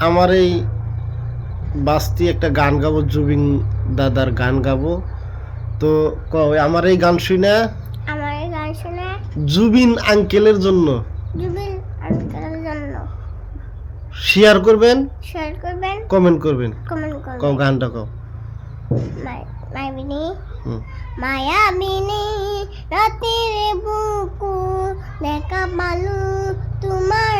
আমার এই বাস্তি একটা গান গাবো, জুবিন দাদার গান গাবো। তো আমার এই গান শুনে জুবিন আঙ্কেলের জন্য শেয়ার করবেন, কমেন্ট করবেন। কও গানটা কও। মায়াবিনী রাতের বুকু দেখা পালু তোমার